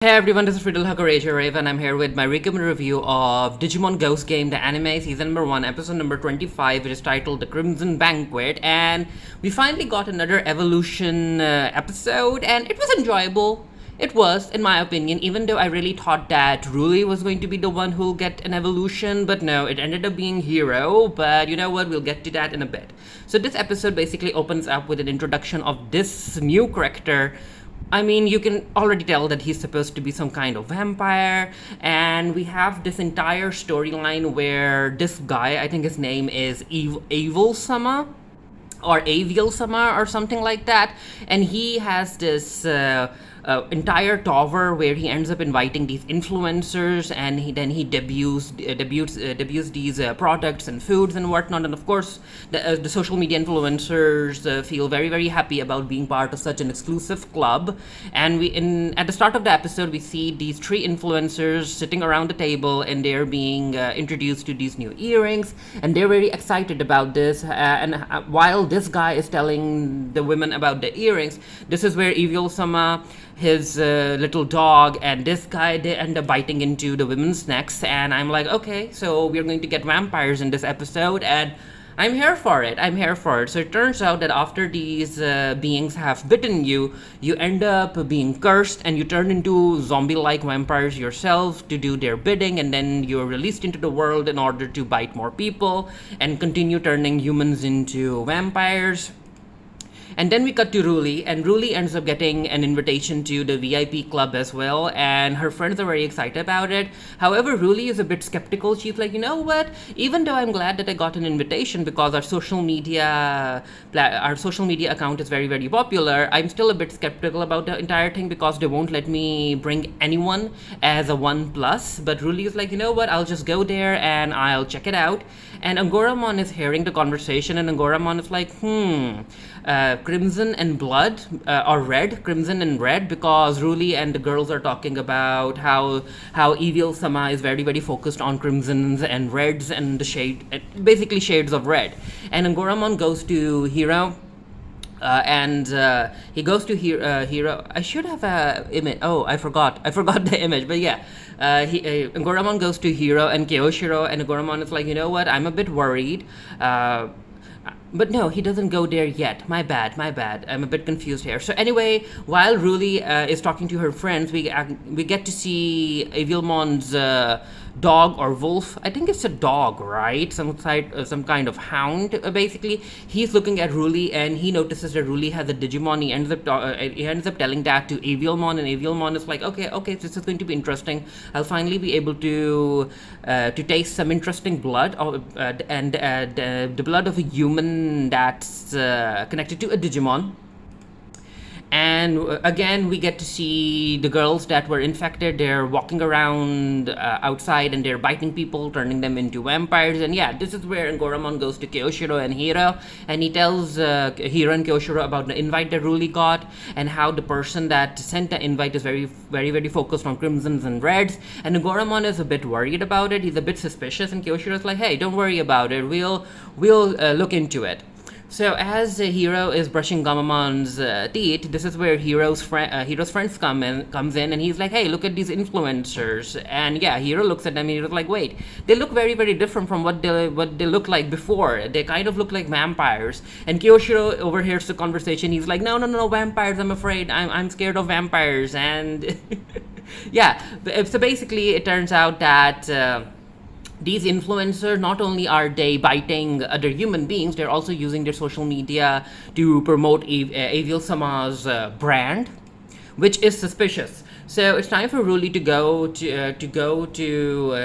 Hey everyone, this is Friedel Rave, and I'm here with my recommended review of Digimon Ghost Game, the anime, season number 1, episode number 25, which is titled The Crimson Banquet. And we finally got another evolution episode, and it was enjoyable. It was, in my opinion, even though I really thought that Ruli was going to be the one who'll get an evolution, but no, it ended up being Hiro. But you know what, we'll get to that in a bit. So this episode basically opens up with an introduction of this new character. I mean, you can already tell that he's supposed to be some kind of vampire, and we have this entire storyline where this guy, I think his name is Evil Sama, or Aviel Sama, or something like that, and he has this entire tower where he ends up inviting these influencers, and he debuts these products and foods and whatnot. And of course, the social media influencers feel very happy about being part of such an exclusive club. And at the start of the episode, we see these three influencers sitting around the table, and they're being introduced to these new earrings, and they're very excited about this. And while this guy is telling the women about the earrings, this is where Evil Sama, his little dog, and this guy, they end up biting into the women's necks. And I'm like, okay, so we're going to get vampires in this episode, and I'm here for it. So it turns out that after these beings have bitten you, you end up being cursed, and you turn into zombie-like vampires yourself to do their bidding, and then you're released into the world in order to bite more people and continue turning humans into vampires. And then we cut to Ruli, and Ruli ends up getting an invitation to the VIP club as well, and her friends are very excited about it. However, Ruli is a bit skeptical. She's like, you know what? Even though I'm glad that I got an invitation because our social media account is very popular, I'm still a bit skeptical about the entire thing because they won't let me bring anyone as a 1+. But Ruli is like, you know what? I'll just go there and I'll check it out. And Angoramon is hearing the conversation, and Angoramon is like, crimson and blood, or red, crimson and red, because Ruli and the girls are talking about how Evil Sama is very focused on crimsons and reds and the basically shades of red. And Angoramon goes to Hiro. And he goes to Hiro. I should have a image. Oh, I forgot the image. But yeah, Angoramon goes to Hiro and Kiyoshiro, and Angoramon is like, you know what? I'm a bit worried. But no, he doesn't go there yet. My bad. I'm a bit confused here. So anyway, while Ruli is talking to her friends, we get to see Avilmon's dog or wolf. I think it's a dog, right? Some kind of hound. Basically, he's looking at Ruli, and he notices that Ruli has a Digimon. He ends up telling that to Avilmon, and Avilmon is like, okay, this is going to be interesting. I'll finally be able to taste some interesting blood, and the blood of a human that's connected to a Digimon. And again, we get to see the girls that were infected. They're walking around outside, and they're biting people, turning them into vampires. And yeah, this is where Angoramon goes to Kiyoshiro and Hiro, and he tells Hiro and Kiyoshiro about the invite that Ruli got, and how the person that sent the invite is very focused on crimsons and reds. And Angoramon is a bit worried about it. He's a bit suspicious, and Kiyoshiro is like, hey, don't worry about it. We'll look into it. So as Hiro is brushing Gamamon's teeth, this is where Hiro's friends comes in, and he's like, hey, look at these influencers. And yeah, Hiro looks at them, and he's like, wait, they look very different from what they looked like before. They kind of look like vampires. And Kiyoshiro overhears the conversation. He's like, no, vampires, I'm afraid. I'm scared of vampires. And yeah, so basically it turns out that these influencers, not only are they biting other human beings, they're also using their social media to promote Avil Sama's brand, which is suspicious. So it's time for Ruli to go to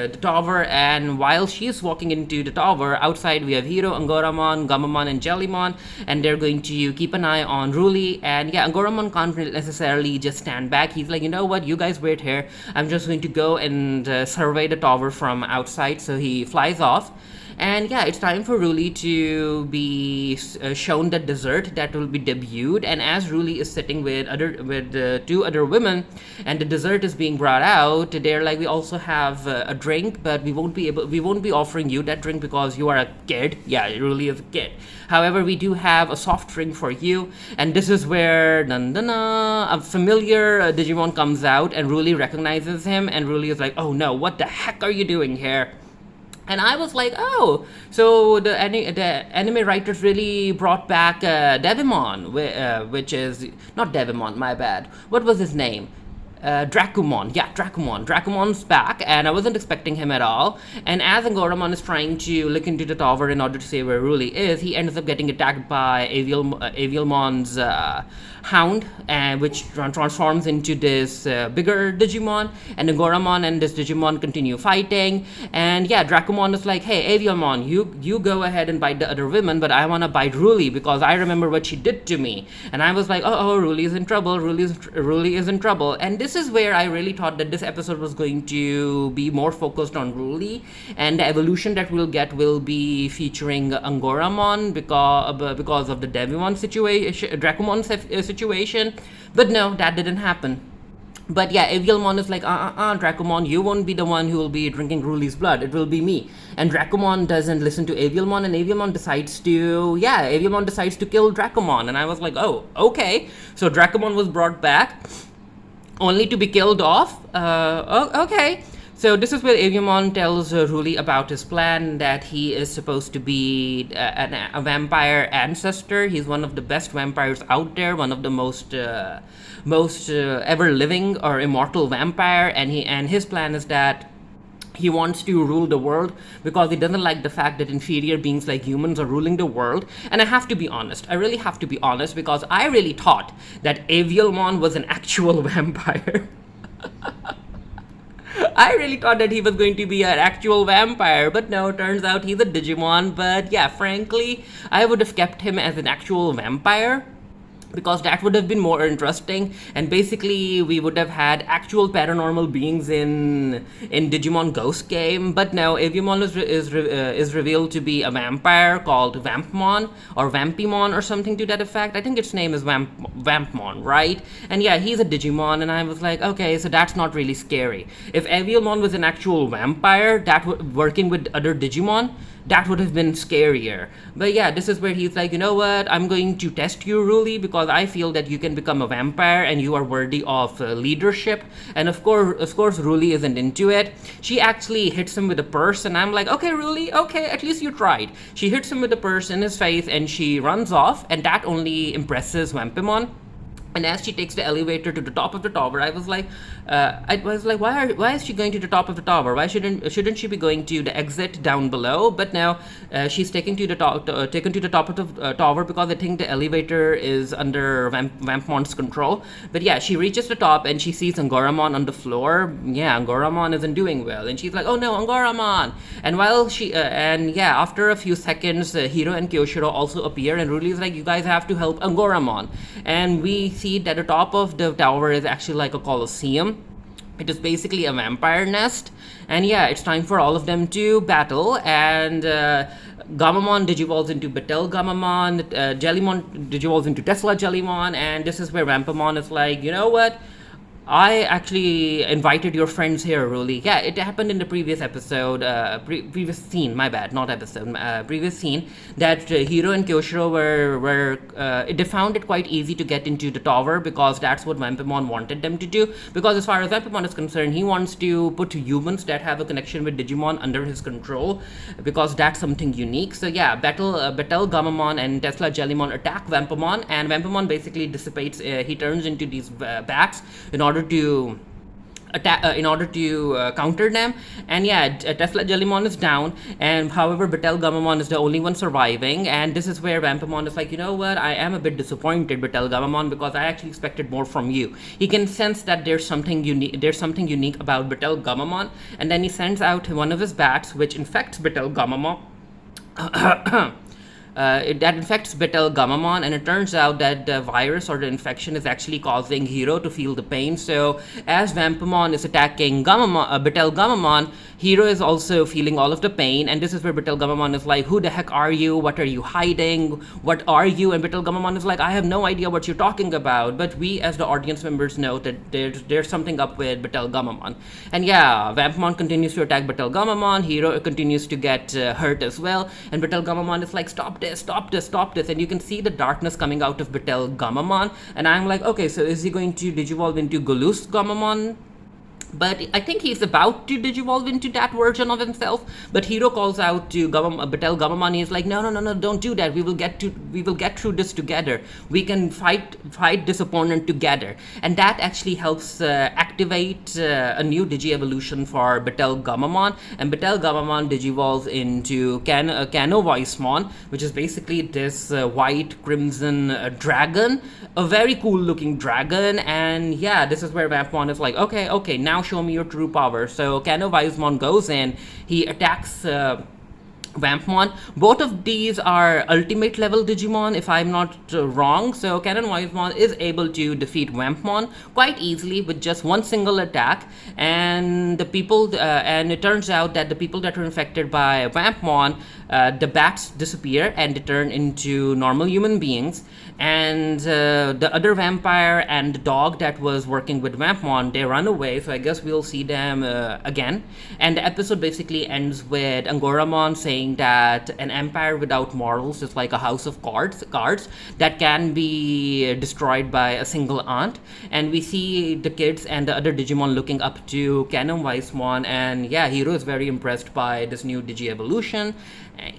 the tower, and while she's walking into the tower, outside we have Hiro, Angoramon, Gamamon, and Jellymon, and they're going to keep an eye on Ruli. And yeah, Angoramon can't necessarily just stand back. He's like, you know what, you guys wait here. I'm just going to go and survey the tower from outside. So he flies off. And yeah, it's time for Ruli to be shown the dessert that will be debuted. And as Ruli is sitting with two other women, and the dessert is being brought out, they're like, we also have a drink, but we won't be offering you that drink because you are a kid. Yeah, Ruli is a kid. However, we do have a soft drink for you, and this is where a familiar Digimon comes out, and Ruli recognizes him, and Ruli is like, "Oh no, what the heck are you doing here?" And I was like, oh, so the anime writers really brought back Devimon, which is not Devimon, my bad. What was his name? Dracumon. Yeah, Dracumon. Dracumon's back, and I wasn't expecting him at all. And as Angoramon is trying to look into the tower in order to see where Ruli is, he ends up getting attacked by Avialmon's hound, which transforms into this bigger Digimon. And Angoramon and this Digimon continue fighting. And yeah, Dracumon is like, hey, Avialmon, you go ahead and bite the other women, but I want to bite Ruli because I remember what she did to me. And I was like, oh, Ruli is in trouble. Ruli is in trouble. And this is where I really thought that this episode was going to be more focused on Ruli, and the evolution that we'll get will be featuring Angoramon because of the Devimon situation, Dracumon situation. But no, that didn't happen. But yeah, Avialmon is like, Dracumon, you won't be the one who will be drinking Ruli's blood. It will be me. And Dracumon doesn't listen to Avialmon, and Avialmon decides to kill Dracumon. And I was like, oh, okay. So Dracumon was brought back, only to be killed off. Okay. So this is where Aviamon tells Ruli about his plan, that he is supposed to be a vampire ancestor. He's one of the best vampires out there, one of the most ever living or immortal vampire, and his plan is that he wants to rule the world because he doesn't like the fact that inferior beings like humans are ruling the world. And I have to be honest. I really have to be honest, because I really thought that Avialmon was an actual vampire. I really thought that he was going to be an actual vampire, but no, turns out he's a Digimon. But yeah, frankly, I would have kept him as an actual vampire, because that would have been more interesting, and basically we would have had actual paranormal beings in Digimon Ghost Game. But no, Aviamon is revealed to be a vampire called Vampmon or Vampimon or something to that effect. I think its name is Vampmon, right? And yeah, he's a Digimon, and I was like, okay, so that's not really scary. If Aviamon was an actual vampire working with other Digimon, that would have been scarier. But yeah, this is where he's like, you know what, I'm going to test you, Ruli, because I feel that you can become a vampire and you are worthy of leadership. And of course, Ruli isn't into it. She actually hits him with a purse, and I'm like, okay, Ruli, okay, at least you tried. She hits him with a purse in his face, and she runs off, and that only impresses Vampimon. And as she takes the elevator to the top of the tower, I was like, why is she going to the top of the tower? Why shouldn't she be going to the exit down below? But now she's taken to the top of the tower, because I think the elevator is under Vampmon's control. But yeah, she reaches the top and she sees Angoramon on the floor. Yeah, Angoramon isn't doing well, and she's like, oh no, Angoramon! And after a few seconds, Hiro and Kiyoshiro also appear, and Ruli is like, you guys have to help Angoramon. And we see that the top of the tower is actually like a coliseum. It is basically a vampire nest, and yeah, it's time for all of them to battle. And Gamamon digivolves into Batel Gamamon, Jellymon digivolves into Tesla Jellymon, and this is where Vampamon is like, you know what? I actually invited your friends here, Ruli. Yeah, it happened in the previous episode, previous scene, my bad, not episode, previous scene, that Hiro and Kiyoshiro they found it quite easy to get into the tower, because that's what Vampimon wanted them to do. Because as far as Vampimon is concerned, he wants to put humans that have a connection with Digimon under his control, because that's something unique. So yeah, Batel Gamamon and Tesla Jellymon attack Vampimon, and Vampimon basically dissipates, he turns into these bats in order to counter them. And yeah, Tesla Jellymon is down, and however Batel Gamamon is the only one surviving. And this is where Vampimon is like, you know what, I am a bit disappointed, Batel Gamamon, because I actually expected more from you. He can sense that there's something unique about Batel Gamamon, and then he sends out one of his bats, which infects Batel Gamamon. that infects Betel Gamamon, and it turns out that the virus or the infection is actually causing Hiro to feel the pain. So as Vampamon is attacking Betel Gamamon, Hiro is also feeling all of the pain, and this is where Betel Gamamon is like, "Who the heck are you? What are you hiding? What are you?" And Betel Gamamon is like, "I have no idea what you're talking about." But we, as the audience members, know that there's something up with Betel Gamamon. And yeah, Vampamon continues to attack Betel Gamamon. Hiro continues to get hurt as well, and Betel Gamamon is like, "Stop this! Stop this! Stop this!" And you can see the darkness coming out of Betel Gamamon, and I'm like, "Okay, so is he going to digivolve into Golus Gamamon?" But I think he's about to digivolve into that version of himself. But Hiro calls out to Betel Gamamon. He's like, "No, don't do that. We will get through this together. We can fight this opponent together." And that actually helps activate a new Digi-evolution for Betel Gamamon. And Betel Gamamon digivolves into Kano Weissmon, which is basically this white crimson dragon, a very cool looking dragon. And yeah, this is where Vampmon is like, okay, now show me your true power. So Kano Weissmon goes in, he attacks Vampmon. Both of these are ultimate level Digimon, if I'm not wrong. So Canon Weissmon is able to defeat Vampmon quite easily with just one single attack. And and it turns out that the people that were infected by Vampmon, the bats disappear and they turn into normal human beings. And the other vampire and the dog that was working with Vampmon, they run away. So I guess we'll see them again. And the episode basically ends with Angoramon saying that an empire without morals is like a house of cards that can be destroyed by a single ant. And we see the kids and the other Digimon looking up to Canon Weissmon, and yeah, Hiro is very impressed by this new Digi-evolution.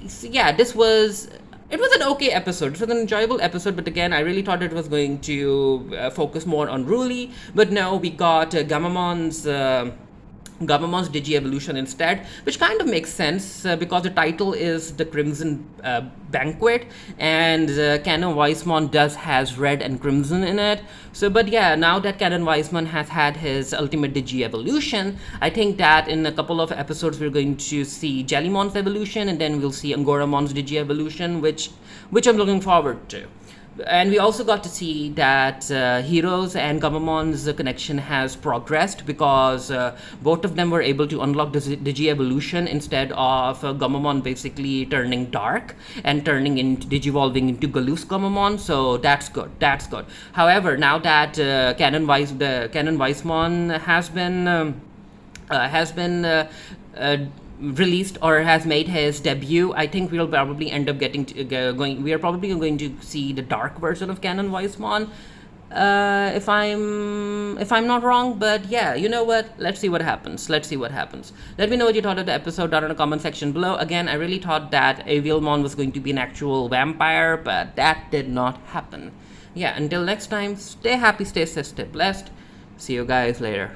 So yeah, it was an okay episode. It was an enjoyable episode, but again, I really thought it was going to focus more on Ruli. But no, we got Gamamon's Digi-evolution instead, which kind of makes sense because the title is the Crimson Banquet, and Canon Weissmon has red and crimson in it. So, but yeah, now that Canon Weissmon has had his ultimate Digi-evolution, I think that in a couple of episodes we're going to see Jellymon's evolution, and then we'll see Angoramon's Digi-evolution, which I'm looking forward to. And we also got to see that Hiro's and Gamamon's connection has progressed because both of them were able to unlock the Digi-evolution instead of Gamamon basically turning dark and digivolving into Galus Gamamon. So that's good. However, now that Canon Weissmon has been released or has made his debut, I think we'll probably end up we are probably going to see the dark version of Canon Weissmon, if I'm not wrong. But yeah, you know what, let's see what happens. Let me know what you thought of the episode down in the comment section below. Again, I really thought that Avialmon was going to be an actual vampire, but that did not happen. Yeah, until next time, stay happy, stay safe, stay blessed. See you guys later.